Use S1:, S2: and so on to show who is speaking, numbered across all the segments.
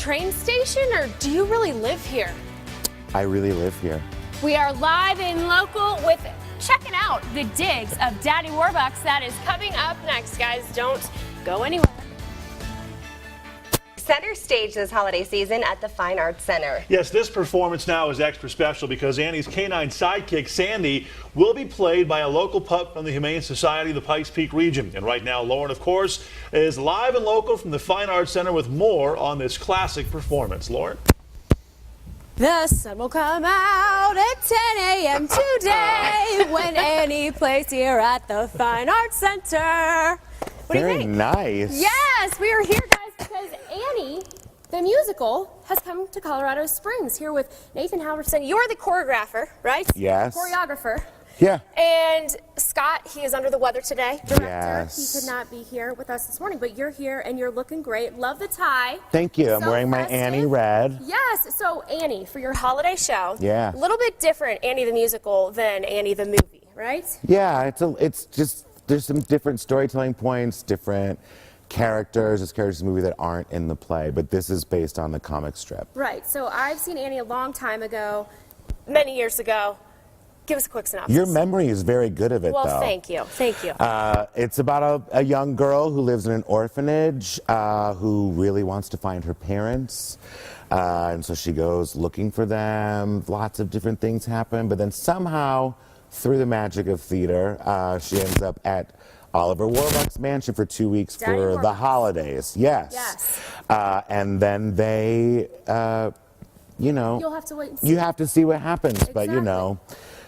S1: train station, or do you really live here?
S2: I really live here.
S1: We are live and local with checking out the digs of Daddy Warbucks. That is coming up next, guys. Don't go anywhere.
S3: Center stage this holiday season at the Fine Arts Center.
S4: Yes, this performance now is extra special because Annie's canine sidekick, Sandy, will be played by a local pup from the Humane Society of the Pikes Peak region. And right now, Lauren, of course, is live and local from the Fine Arts Center with more on this classic performance. Lauren?
S1: The sun will come out at 10 a.m. today when Annie plays here at the Fine Arts Center. What do you
S2: Very
S1: think?
S2: nice.
S1: Yes, we are here, guys, because Annie, the musical, has come to Colorado Springs here with Nathan Halverson. You're the choreographer, right?
S2: Yes.
S1: Choreographer.
S2: Yeah.
S1: And Scott, he is under the weather today. Director,
S2: Yes.
S1: he could not be here with us this morning, but you're here and you're looking great. Love the tie.
S2: Thank you. I'm
S1: So
S2: wearing my
S1: festive.
S2: Annie red.
S1: Yes. So Annie, for your holiday show,
S2: Yeah.
S1: a little bit different Annie the musical than Annie the movie, right?
S2: Yeah, it's just there's some different storytelling points, different characters. There's characters in the movie that aren't in the play, but this is based on the comic strip.
S1: Right. So I've seen Annie a long time ago, many years ago. Give us a quick synopsis.
S2: Your memory is very good of it,
S1: Well,
S2: though.
S1: thank you. Thank you.
S2: It's about a young girl who lives in an orphanage who really wants to find her parents. And so she goes looking for them. Lots of different things happen. But then somehow, through the magic of theater, she ends up at Oliver Warbucks' mansion for 2 weeks
S1: Daddy
S2: for the
S1: Warbucks.
S2: holidays. Yes.
S1: Yes.
S2: And then they, you know,
S1: You'll have to wait and see.
S2: you have to see what happens. But, you
S1: Exactly.
S2: know.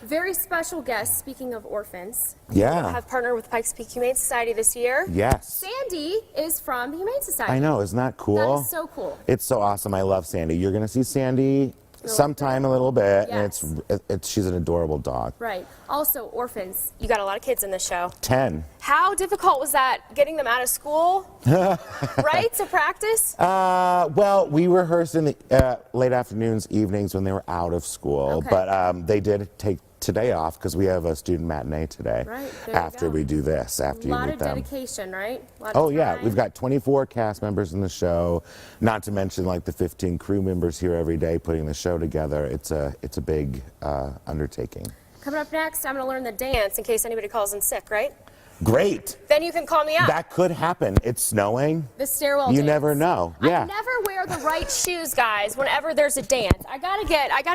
S1: Very special guest, speaking of orphans.
S2: Yeah.
S1: We have partnered with Pikes Peak Humane Society this year.
S2: Yes.
S1: Sandy is from the Humane Society.
S2: I know, isn't that cool?
S1: That is so cool.
S2: It's so awesome. I love Sandy. You're going to see Sandy sometime a little bit,
S1: Yes.
S2: and she's an adorable dog.
S1: Right. Also, orphans. You got a lot of kids in this show.
S2: 10.
S1: How difficult was that getting them out of school, right, to practice?
S2: Well, we rehearsed in the late afternoons, evenings when they were out of school,
S1: Okay.
S2: but they did take today off because we have a student matinee today.
S1: Right, there you
S2: after
S1: go.
S2: we do this, after
S1: A
S2: you
S1: lot
S2: meet
S1: of
S2: them.
S1: dedication, right? Lot
S2: Oh
S1: of
S2: yeah,
S1: time.
S2: we've got 24 cast members in the show, not to mention like the 15 crew members here every day putting the show together. It's a big undertaking.
S1: Coming up next, I'm going to learn the dance in case anybody calls in sick, right?
S2: Great.
S1: Then you can call me up.
S2: That could happen. It's snowing.
S1: The stairwell
S2: You
S1: dance.
S2: never know. Yeah.
S1: I never wear the right shoes, guys, whenever there's a dance. I gotta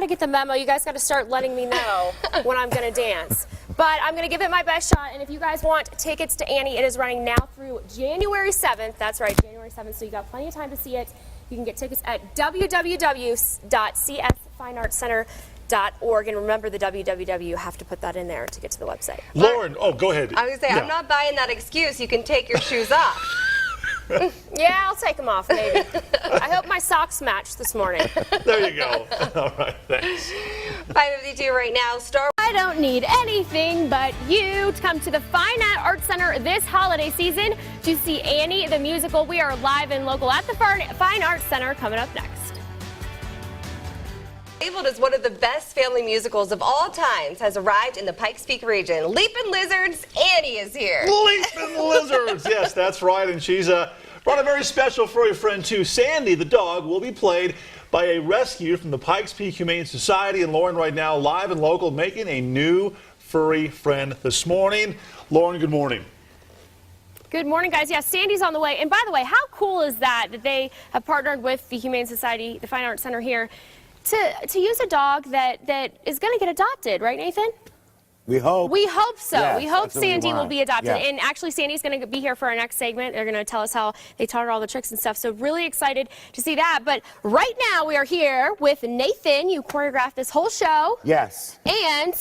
S1: get the memo. You guys gotta start letting me know when I'm gonna dance. But I'm gonna give it my best shot, and if you guys want tickets to Annie, it is running now through January 7th. That's right, January 7th, so you got plenty of time to see it. You can get tickets at www.csfineartscenter.org, and remember the www, you have to put that in there to get to the website.
S4: Lauren, oh, go ahead.
S3: I was going to say,
S4: Yeah.
S3: I'm not buying that excuse. You can take your shoes off.
S1: Yeah, I'll take them off, maybe. I hope my socks match this morning.
S4: There you go. All right, thanks.
S3: 5:52 right now.
S1: I don't need anything but you to come to the Fine Arts Center this holiday season to see Annie the musical. We are live and local at the Fine Arts Center coming up next.
S3: Labeled as one of the best family musicals of all times, has arrived in the Pikes Peak region. Leapin' Lizards, Annie is here.
S4: Leaping Lizards. Yes, that's right. And she's brought a very special furry friend too. Sandy, the dog, will be played by a rescue from the Pikes Peak Humane Society. And Lauren right now, live and local, making a new furry friend this morning. Lauren, good morning.
S1: Good morning, guys. Yeah, Sandy's on the way. And by the way, how cool is that they have partnered with the Humane Society, the Fine Arts Center here, to use a dog that is going to get adopted, right, Nathan?
S2: We hope.
S1: We hope so.
S2: Yes,
S1: we hope
S2: that's what we
S1: Sandy will
S2: want.
S1: be adopted.
S2: Yeah.
S1: And actually, Sandy's going to be here for our next segment. They're going to tell us how they taught her all the tricks and stuff. So really excited to see that. But right now, we are here with Nathan. You choreographed this whole show.
S2: Yes.
S1: And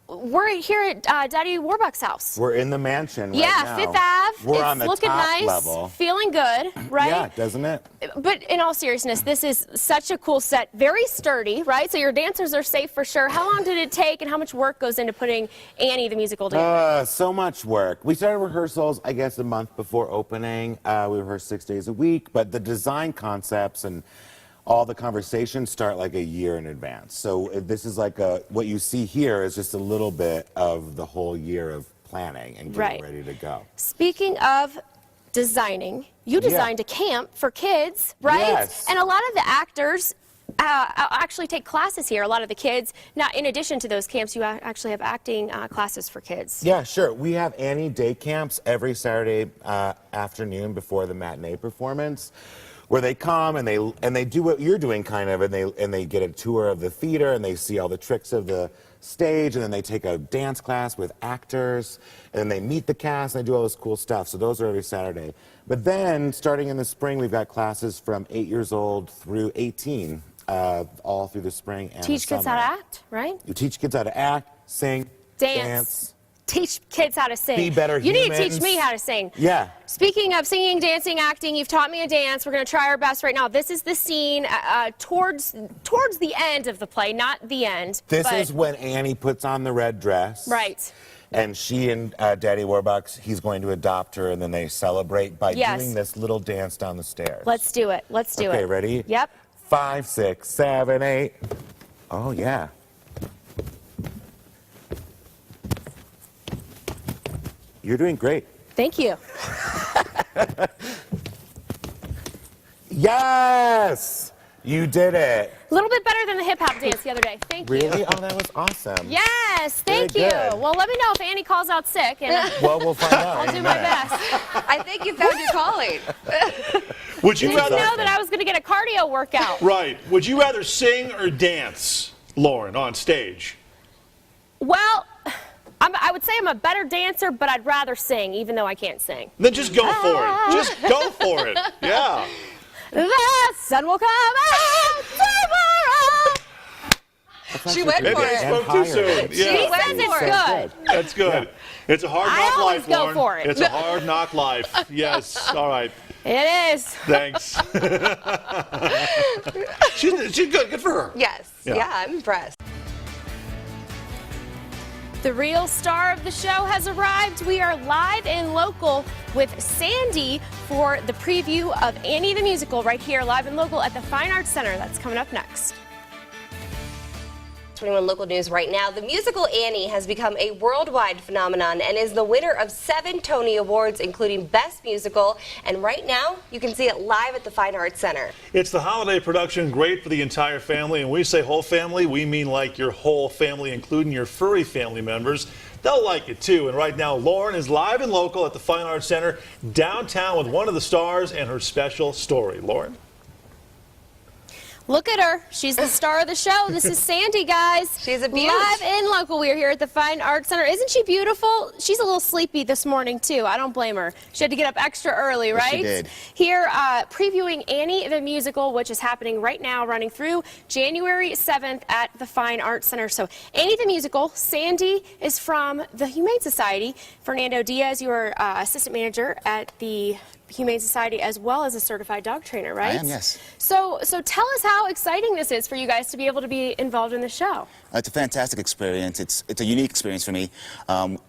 S1: we're here at Daddy Warbucks' house.
S2: We're in the mansion right
S1: Yeah,
S2: now.
S1: Fifth Ave.
S2: We're
S1: It's
S2: on the
S1: looking
S2: top
S1: nice,
S2: level.
S1: feeling good, right?
S2: Yeah, doesn't it?
S1: But in all seriousness, this is such a cool set. Very sturdy, right? So your dancers are safe for sure. How long did it take and how much work goes into putting Annie the musical together?
S2: So much work. We started rehearsals, I guess, a month before opening. We rehearsed 6 days a week, but the design concepts and all the conversations start like a year in advance. So this is like what you see here is just a little bit of the whole year of planning and getting ready to go.
S1: Speaking of designing. You designed a camp for kids, right?
S2: Yes.
S1: And a lot of the actors actually take classes here, a lot of the kids. Now, in addition to those camps, you actually have acting classes for kids.
S2: Yeah, sure. We have Annie day camps every Saturday afternoon before the matinee performance, where they come and they do what you're doing kind of, and they get a tour of the theater and they see all the tricks of the stage, and then they take a dance class with actors, and then they meet the cast and they do all this cool stuff. So those are every Saturday. But then starting in the spring, we've got classes from 8 years old through 18. All through the spring and
S1: Teach
S2: the
S1: kids how
S2: summer.
S1: to act, right?
S2: You teach kids how to act, sing, dance.
S1: Teach kids how to sing.
S2: Be better
S1: You need to
S2: humans.
S1: teach me how to sing.
S2: Yeah.
S1: Speaking of singing, dancing, acting, you've taught me a dance. We're going to try our best right now. This is the scene towards the end of the play, not the end.
S2: This
S1: but,
S2: is when Annie puts on the red dress.
S1: Right.
S2: And she and Daddy Warbucks, he's going to adopt her, and then they celebrate by doing this little dance down the stairs.
S1: Let's do it. Let's do it.
S2: Okay, ready?
S1: Yep.
S2: 5, 6, 7, 8. Oh, yeah. You're doing great.
S1: Thank you.
S2: Yes! You did it.
S1: A little bit better than the hip hop dance the other day. Thank you.
S2: Really? Oh, that was awesome.
S1: Yes, thank
S2: Very
S1: you.
S2: good.
S1: Well, let me know if Annie calls out sick, and
S2: Well, we'll find out.
S1: I'll do my best.
S3: I think you found your calling.
S4: Would you
S1: Didn't
S4: rather?
S1: know that I was going to get a cardio workout.
S4: Right. Would you rather sing or dance, Lauren, on stage?
S1: Well, I would say I'm a better dancer, but I'd rather sing, even though I can't sing.
S4: Then just go for it. Just go for it. Yeah.
S1: The sun will come out tomorrow.
S3: She went
S4: Maybe
S3: for
S4: I
S3: it.
S4: spoke too soon.
S1: She
S4: Yeah.
S1: says it's good.
S4: That's good. It's a hard
S1: I
S4: knock
S1: always
S4: life,
S1: go
S4: Lauren.
S1: for it.
S4: It's a hard knock life. Yes. All right.
S1: It is.
S4: Thanks. she's good. Good for her.
S3: Yes.
S4: Yeah.
S3: Yeah, I'm impressed.
S1: The real star of the show has arrived. We are live and local with Sandy for the preview of Annie the Musical right here, live and local at the Fine Arts Center. That's coming up next.
S3: 21 local news right now. The musical Annie has become a worldwide phenomenon and is the winner of 7 Tony Awards, including Best Musical. And right now, you can see it live at the Fine Arts Center.
S4: It's the holiday production, great for the entire family. And when we say whole family, we mean like your whole family, including your furry family members. They'll like it too. And right now, Lauren is live and local at the Fine Arts Center downtown with one of the stars and her special story. Lauren?
S1: Look at her. She's the star of the show. This is Sandy, guys.
S3: She's a beaut.
S1: Live and local. We are here at the Fine Arts Center. Isn't she beautiful? She's a little sleepy this morning, too. I don't blame her. She had to get up extra early, right?
S5: She did.
S1: Here, previewing Annie the Musical, which is happening right now, running through January 7th at the Fine Arts Center. So, Annie the Musical, Sandy is from the Humane Society. Fernando Diaz, you are assistant manager at the Humane Society as well as a certified dog trainer, right?
S5: I am, yes.
S1: So tell us how exciting this is for you guys to be able to be involved in the show.
S5: It's a fantastic experience. It's a unique experience for me.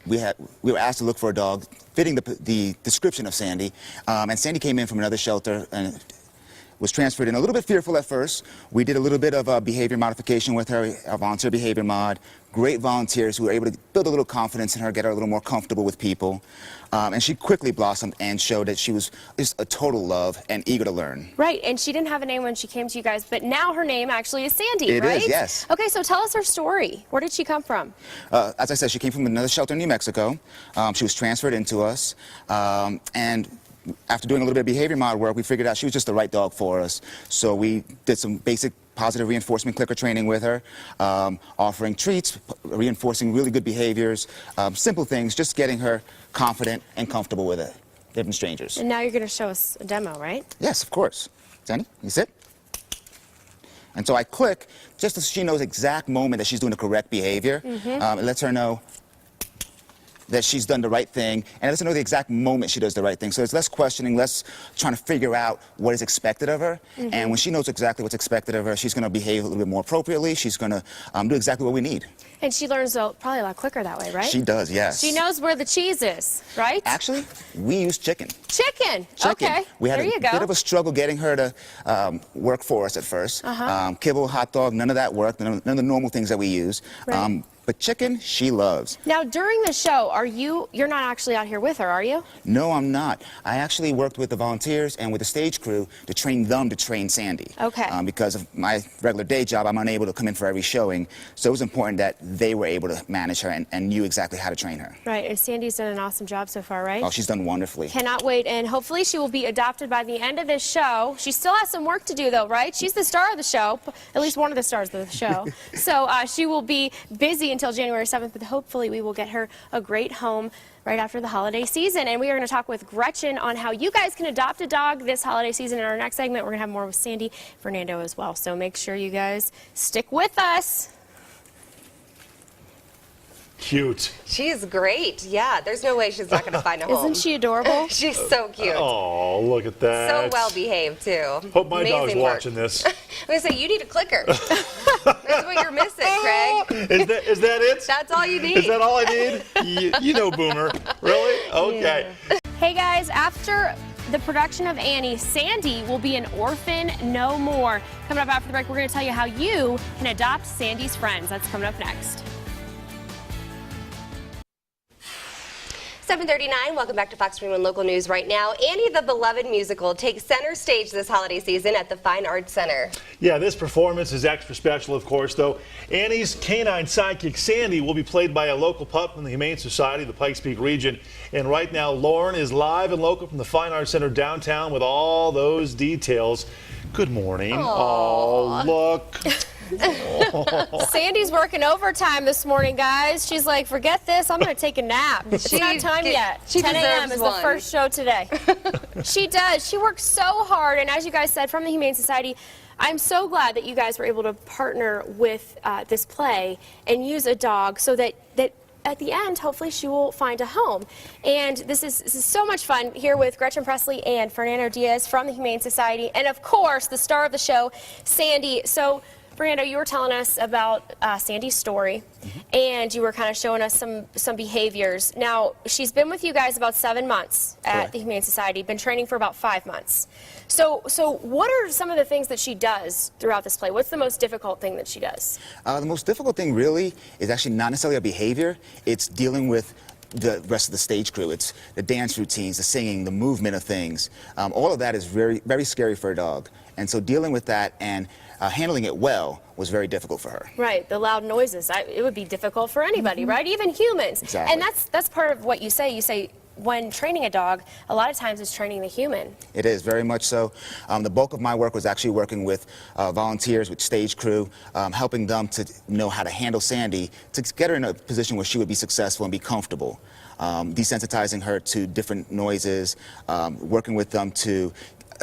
S5: We were asked to look for a dog fitting the description of Sandy, and Sandy came in from another shelter and was transferred in a little bit fearful at first. We did a little bit of behavior modification with her, a volunteer behavior mod. Great volunteers who were able to build a little confidence in her, get her a little more comfortable with people. And she quickly blossomed and showed that she was just a total love and eager to learn.
S1: Right, and she didn't have a name when she came to you guys, but now her name actually is Sandy,
S5: It
S1: right?
S5: is, yes.
S1: Okay, so tell us her story. Where did she come from?
S5: As I said, she came from another shelter in New Mexico. She was transferred into us, and after doing a little bit of behavior mod work, we figured out she was just the right dog for us. So we did some basic positive reinforcement clicker training with her, offering treats, reinforcing really good behaviors, simple things, just getting her confident and comfortable with it. Different strangers.
S1: And now you're going to show us a demo, right?
S5: Yes, of course. Sandy, you sit. And so I click just so she knows exact moment that she's doing the correct behavior. It lets her know that she's done the right thing, and it lets her know the exact moment she does the right thing. So it's less questioning, less trying to figure out what is expected of her. And when she knows exactly what's expected of her, she's going to behave a little bit more appropriately. She's going to do exactly what we need.
S1: And she learns probably a lot quicker that way, right?
S5: She does, yes.
S1: She knows where the cheese is, right?
S5: Actually, we use chicken.
S1: Chicken.
S5: Chicken.
S1: Okay.
S5: We had
S1: there you
S5: a
S1: go.
S5: bit of a struggle getting her to work for us at first. Kibble, hot dog, none of that worked, none of the normal things that we use.
S1: Right.
S5: But chicken, she loves.
S1: Now, during the show, you're not actually out here with her, are you?
S5: No, I'm not. I actually worked with the volunteers and with the stage crew to train them to train Sandy.
S1: Okay.
S5: Because of my regular day job, I'm unable to come in for every showing. So it was important that they were able to manage her and knew exactly how to train her.
S1: Right, and Sandy's done an awesome job so far, right?
S5: Oh, she's done wonderfully.
S1: Cannot wait, and hopefully she will be adopted by the end of this show. She still has some work to do, though, right? She's the star of the show, at least one of the stars of the show. So she will be busy until January 7th, but hopefully we will get her a great home right after the holiday season. And we are going to talk with Gretchen on how you guys can adopt a dog this holiday season. In our next segment, we're going to have more with Sandy, Fernando as well. So make sure you guys stick with us.
S4: Cute.
S3: She's great. Yeah, there's no way she's not going to find a home.
S1: Isn't she adorable?
S3: She's so cute.
S4: Oh, look at that.
S3: So well behaved, too.
S4: Hope my
S3: Amazing
S4: dog's
S3: work.
S4: watching this.
S3: I'm going to say, you need a clicker. That's what you're missing, Craig.
S4: Is that it?
S3: That's all you need.
S4: Is that all I need? You know, Boomer. Really? Okay.
S3: Yeah.
S1: Hey guys, after the production of Annie, Sandy will be an orphan no more. Coming up after the break, we're going to tell you how you can adopt Sandy's friends. That's coming up next.
S3: 7:39. Welcome back to Fox 21 Local News. Right now, Annie the Beloved musical takes center stage this holiday season at the Fine Arts Center.
S4: Yeah, this performance is extra special, of course, though. Annie's canine sidekick, Sandy, will be played by a local pup from the Humane Society of the Pikes Peak region. And right now, Lauren is live and local from the Fine Arts Center downtown with all those details. Good morning.
S3: Aww.
S4: Oh, look.
S1: Sandy's working overtime this morning, guys. She's like, forget this, I'm going to take a nap. It's not time yet.
S3: She
S1: 10 a.m.
S3: deserves
S1: is
S3: one.
S1: the first show today. She does. She works so hard, and as you guys said, from the Humane Society, I'm so glad that you guys were able to partner with this play and use a dog so that at the end, hopefully she will find a home. And this is so much fun here with Gretchen Presley and Fernando Diaz from the Humane Society, and of course, the star of the show, Sandy. So, Fernando, you were telling us about Sandy's story, and you were kind of showing us some behaviors. Now, she's been with you guys about 7 months at
S5: Correct.
S1: the Humane Society, been training for about 5 months. So what are some of the things that she does throughout this play? What's the most difficult thing that she does?
S5: The most difficult thing really is actually not necessarily a behavior. It's dealing with the rest of the stage crew. It's the dance routines, the singing, the movement of things. All of that is very, very scary for a dog. And so dealing with that and handling it well was very difficult for her.
S1: Right, the loud noises. It would be difficult for anybody, right? Even humans.
S5: Exactly.
S1: And that's part of what you say. You say when training a dog, a lot of times it's training the human.
S5: It is, very much so. The bulk of my work was actually working with volunteers, with stage crew, helping them to know how to handle Sandy, to get her in a position where she would be successful and be comfortable. Desensitizing her to different noises, working with them to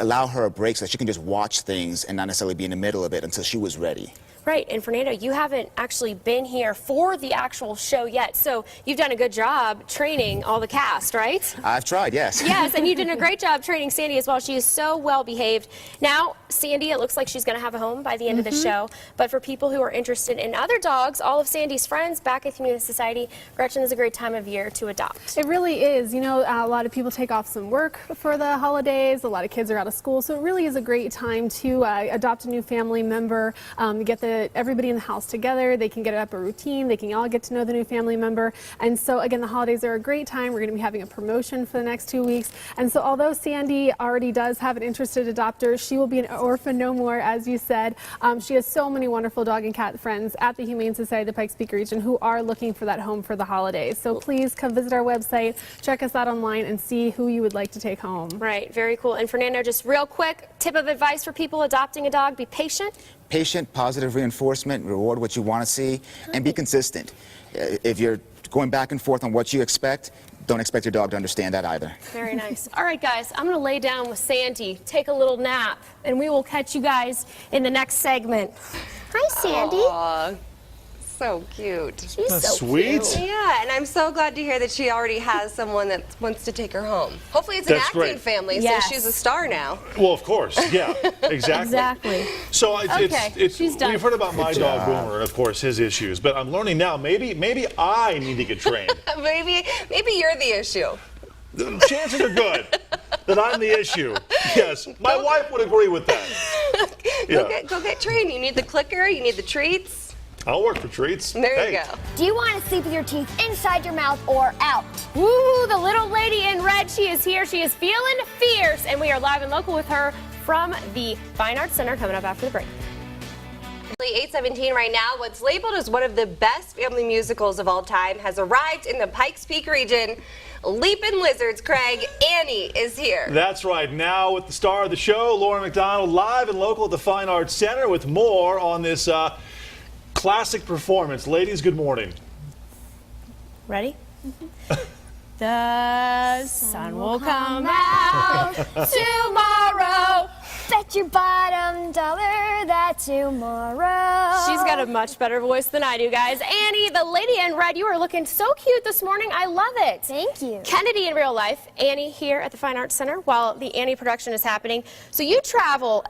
S5: allow her a break so that she can just watch things and not necessarily be in the middle of it until she was ready.
S1: Right, and Fernando, you haven't actually been here for the actual show yet, so you've done a good job training all the cast, right?
S5: I've tried, yes.
S1: Yes, and you did a great job training Sandy as well. She is so well behaved. Now, Sandy, it looks like she's going to have a home by the end of the show, but for people who are interested in other dogs, all of Sandy's friends back at Humane Society, Gretchen, is a great time of year to adopt.
S6: It really is. You know, a lot of people take off some work for the holidays. A lot of kids are out of school, so it really is a great time to adopt a new family member, get everybody in the house together. They can get up a routine. They can all get to know the new family member. And so, again, the holidays are a great time. We're going to be having a promotion for the next 2 weeks. And so, although Sandy already does have an interested adopter, she will be an orphan no more, as you said. She has so many wonderful dog and cat friends at the Humane Society of the Pikes Peak region who are looking for that home for the holidays. So please come visit our website, check us out online, and see who you would like to take home.
S1: Right, very cool. And Fernando, just real quick, tip of advice for people adopting a dog, be patient.
S5: Patient, positive reinforcement, reward what you want to see, and be consistent. If you're going back and forth on what you expect, don't expect your dog to understand that either.
S1: Very nice. All right, guys, I'm going to lay down with Sandy, take a little nap, and we will catch you guys in the next segment. Hi, Sandy.
S3: Aw, so cute.
S1: She's
S4: That's
S1: so
S4: sweet.
S1: cute.
S3: Yeah, and I'm so glad to hear that she already has someone that wants to take her home. Hopefully it's an
S4: That's
S3: acting
S4: great.
S3: family
S1: Yes.
S3: since she's a star now.
S4: Well, of course. Yeah, exactly.
S1: Exactly.
S4: So
S1: Okay, she's done.
S4: we've heard about my dog Boomer and of course his issues, but I'm learning now maybe I need to get trained.
S3: Maybe you're the issue.
S4: The chances are good that I'm the issue. Yes, my wife would agree with that. Yeah.
S3: Go get trained. You need the clicker. You need the treats.
S4: I'll work for treats.
S3: There you go.
S7: Do you want to sleep with your teeth inside your mouth or out?
S1: Woo, the little lady in red, she is here. She is feeling fierce, and we are live and local with her from the Fine Arts Center coming up after the break.
S3: 8:17 right now. What's labeled as one of the best family musicals of all time has arrived in the Pikes Peak region. Leapin' Lizards, Craig, Annie is here.
S4: That's right. Now with the star of the show, Lauren McDonald, live and local at the Fine Arts Center with more on this classic performance. Ladies, good morning.
S1: Ready? The sun will come out tomorrow.
S7: Bet your bottom dollar that tomorrow.
S1: She's got a much better voice than I do, guys. Annie, the lady in red, you are looking so cute this morning. I love it.
S7: Thank you.
S1: Kennedy in real life, Annie here at the Fine Arts Center while the Annie production is happening. So you travel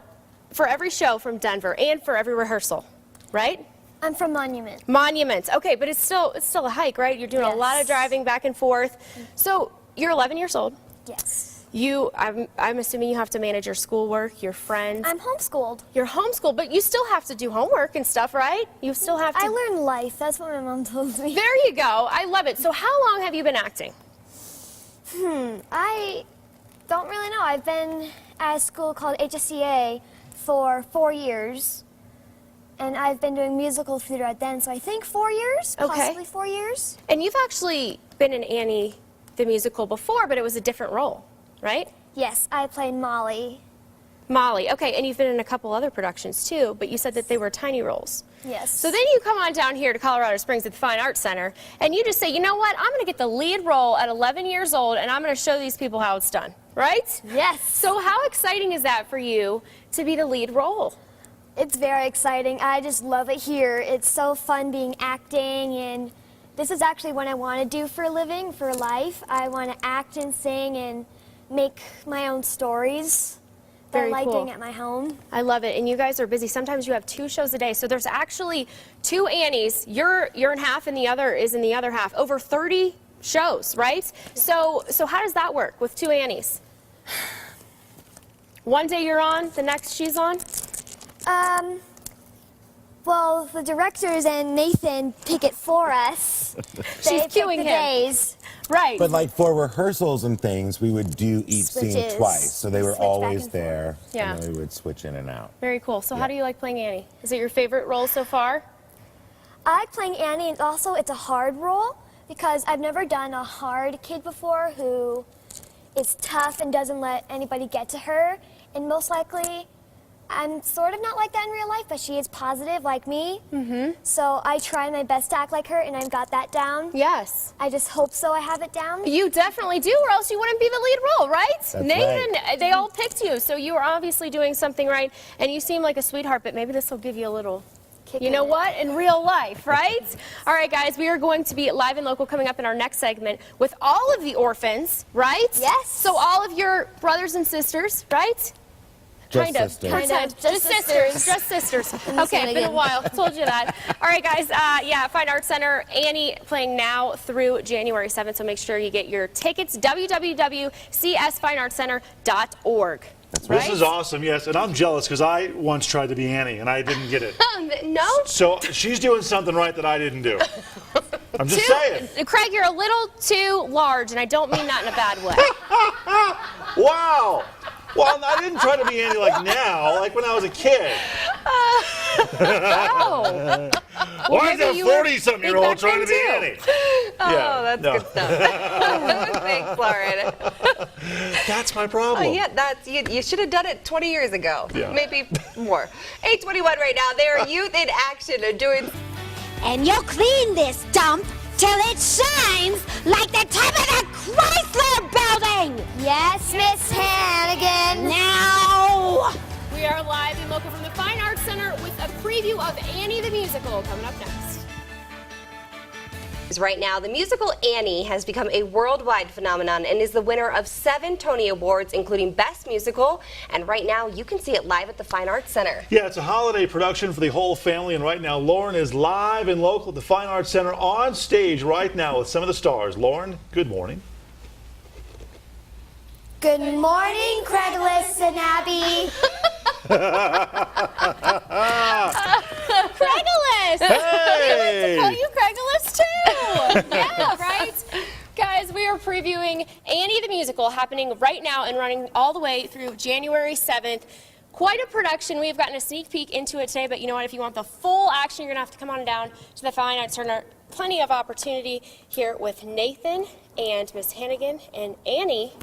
S1: for every show from Denver and for every rehearsal, right?
S7: I'm from Monument.
S1: Monuments. Okay, but it's still a hike, right? You're doing a lot of
S7: Yes.
S1: driving back and forth. So you're 11 years old.
S7: Yes.
S1: I'm assuming you have to manage your schoolwork, your friends.
S7: I'm homeschooled.
S1: You're homeschooled, but you still have to do homework and stuff, right? You still have to.
S7: I learned life. That's what my mom told me.
S1: There you go. I love it. So how long have you been acting?
S7: I don't really know. I've been at a school called HSCA for 4 years. And I've been doing musical theater at then, so I think 4 years,
S1: Okay.
S7: possibly 4 years.
S1: And you've actually been in Annie the musical before, but it was a different role, right?
S7: Yes, I played Molly.
S1: Molly. Okay, and you've been in a couple other productions too, but you said that they were tiny roles.
S7: Yes.
S1: So then you come on down here to Colorado Springs at the Fine Arts Center, and you just say, you know what, I'm going to get the lead role at 11 years old, and I'm going to show these people how it's done, right?
S7: Yes.
S1: So how exciting is that for you to be the lead role?
S7: It's very exciting. I just love it here. It's so fun being acting, and this is actually what I want to do for a living, for life. I want to act and sing and make my own stories that
S1: Very
S7: I like
S1: cool.
S7: doing at my home.
S1: I love it, and you guys are busy. Sometimes you have 2 shows a day, so there's actually 2 Annies. You're in half, and the other is in the other half. Over 30 shows, right? So how does that work with 2 Annies? One day you're on, the next she's on.
S7: Well, the directors and Nathan pick it for us. They pick
S1: cueing
S7: the
S1: him.
S7: days.
S1: Right.
S2: But like for rehearsals and things, we would do each scene
S7: Switches.
S2: twice. So they were
S7: Switch back
S2: always
S7: and forth.
S2: there.
S1: Yeah.
S2: And then we would switch in and out.
S1: Very cool. So how do you like playing Annie? Is it your favorite role so far?
S7: I like playing Annie, and also it's a hard role because I've never done a hard kid before who is tough and doesn't let anybody get to her. And most likely, I'm sort of not like that in real life, but she is positive like me. So I try my best to act like her, and I've got that down.
S1: Yes.
S7: I just hope so I have it down.
S1: You definitely do, or else you wouldn't be the lead role, right?
S2: That's
S1: Nathan,
S2: right.
S1: they all picked you, so you are obviously doing something right, and you seem like a sweetheart, but maybe this will give you a little,
S7: Kick
S1: you
S7: in
S1: know
S7: it.
S1: what, in real life, right? All right, guys, we are going to be live and local coming up in our next segment with all of the orphans, right?
S7: Yes.
S1: So all of your brothers and sisters, right?
S2: Just sisters.
S1: Kind of.
S7: Just
S1: sisters. Just sisters. Okay, it's been a while. Told you that. All right, guys. Yeah, Fine Arts Center. Annie playing now through January 7th, so make sure you get your tickets. www.csfineartscenter.org.
S4: This is awesome, yes. And I'm jealous because I once tried to be Annie and I didn't get it.
S3: No?
S4: So she's doing something right that I didn't do. I'm just saying.
S1: Craig, you're a little too large, and I don't mean that in a bad way.
S4: Wow. Well, I didn't try to be Annie like now, like when I was a kid.
S1: Oh.
S4: Why is
S1: maybe
S4: a
S1: you were
S4: 40-something-year-old
S1: big back
S4: trying to be
S1: then,
S4: Annie?
S3: Oh, that's good stuff. Thanks, Lauren.
S4: That's my problem.
S3: Oh, yeah, you should have done it 20 years ago.
S4: Yeah.
S3: Maybe more. 8:21 right now. There are youth in action doing.
S8: And you'll clean this dump till it shines like the top of the Chrysler building!
S7: Yes, Miss Hannigan.
S8: Now!
S1: We are live and local from the Fine Arts Center with a preview of Annie the Musical coming up next.
S3: Right now, the musical Annie has become a worldwide phenomenon and is the winner of 7 Tony Awards, including Best Musical. And right now, you can see it live at the Fine Arts Center.
S4: Yeah, it's a holiday production for the whole family, and right now Lauren is live and local at the Fine Arts Center on stage right now with some of the stars. Lauren, good morning.
S7: Good morning, Craiglis and Abby.
S1: Craiglis! Craigulus!
S4: Hey!
S1: Call you Craigulus too! Yeah, right? Guys, we are previewing Annie the Musical, happening right now and running all the way through January 7th. Quite a production. We've gotten a sneak peek into it today, but you know what? If you want the full action, you're going to have to come on down to the Fine Arts Center. Plenty of opportunity here with Nathan and Miss Hannigan and Annie.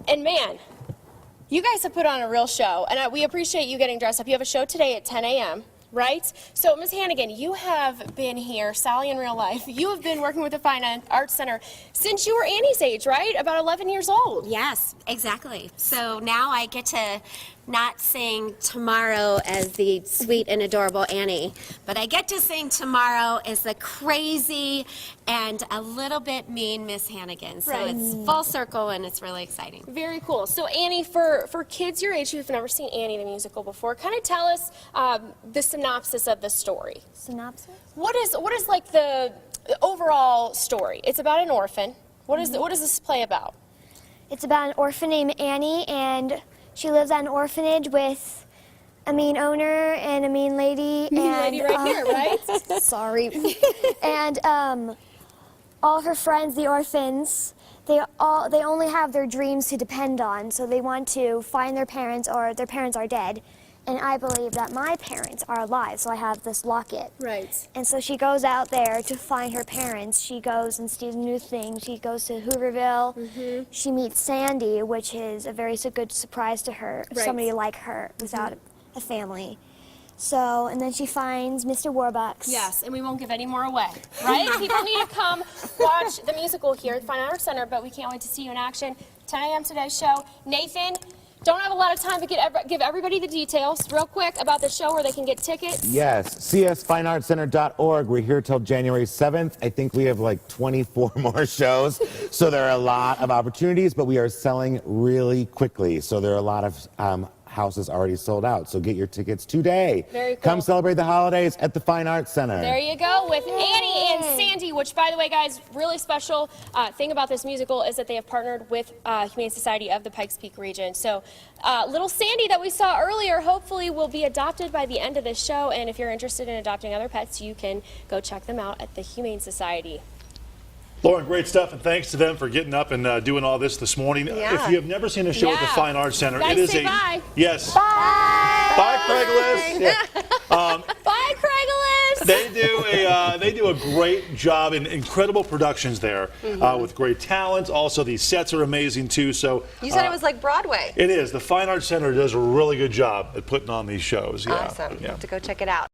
S1: And man, you guys have put on a real show, and we appreciate you getting dressed up. You have a show today at 10 a.m., right? So, Miss Hannigan, you have been here, Sally in real life. You have been working with the Fine Arts Center since you were Annie's age, right? About 11 years old.
S9: Yes, exactly. So now I get to not sing tomorrow as the sweet and adorable Annie, but I get to sing tomorrow as the crazy and a little bit mean Miss Hannigan. So
S1: Right.
S9: it's full circle and it's really exciting.
S1: Very cool. So Annie, for kids your age who've never seen Annie the Musical before, kind of tell us the synopsis of the story.
S7: Synopsis?
S1: What is like the overall story? It's about an orphan. What is what does this play about?
S7: It's about an orphan named Annie, and she lives at an orphanage with a mean owner and a mean lady.
S1: Mean lady right here, right?
S7: Sorry. And all her friends, the orphans, they only have their dreams to depend on, so they want to find their parents, or their parents are dead. And I believe that my parents are alive, so I have this locket.
S1: Right.
S7: And so she goes out there to find her parents. She goes and sees new things. She goes to Hooverville. She meets Sandy, which is a very good surprise to her,
S1: Right.
S7: somebody like her without a family. So, and then she finds Mr. Warbucks.
S1: Yes, and we won't give any more away, right? People need to come watch the musical here at the Fine Arts Center, but we can't wait to see you in action. 10 a.m. today's show. Nathan, don't have a lot of time to give everybody the details real quick about the show where they can get tickets.
S2: Yes, csfineartscenter.org. We're here till January 7th. I think we have like 24 more shows. So there are a lot of opportunities, but we are selling really quickly. So there are a lot of houses already sold out. So get your tickets today.
S1: Very cool.
S2: Come celebrate the holidays at the Fine Arts Center.
S1: There you go, with Annie and Sandy, which, by the way, guys, really special thing about this musical is that they have partnered with Humane Society of the Pikes Peak region. So little Sandy that we saw earlier hopefully will be adopted by the end of this show, and if you're interested in adopting other pets, you can go check them out at the Humane Society.
S4: Lauren, great stuff, and thanks to them for getting up and doing all this morning.
S3: Yeah.
S4: If you have never seen a show at the
S1: Yeah.
S4: Fine Arts Center,
S1: Guys,
S4: it is
S1: say bye.
S4: Yes.
S3: Bye.
S4: Bye, Craigulus. Yeah.
S1: Bye, Craigulus!
S4: They do a great job in incredible productions there with great talent. Also, these sets are amazing too. So
S3: You said it was like Broadway.
S4: it is. The Fine Arts Center does a really good job at putting on these shows. Yeah.
S3: Awesome.
S4: Yeah.
S3: Have to go check it out.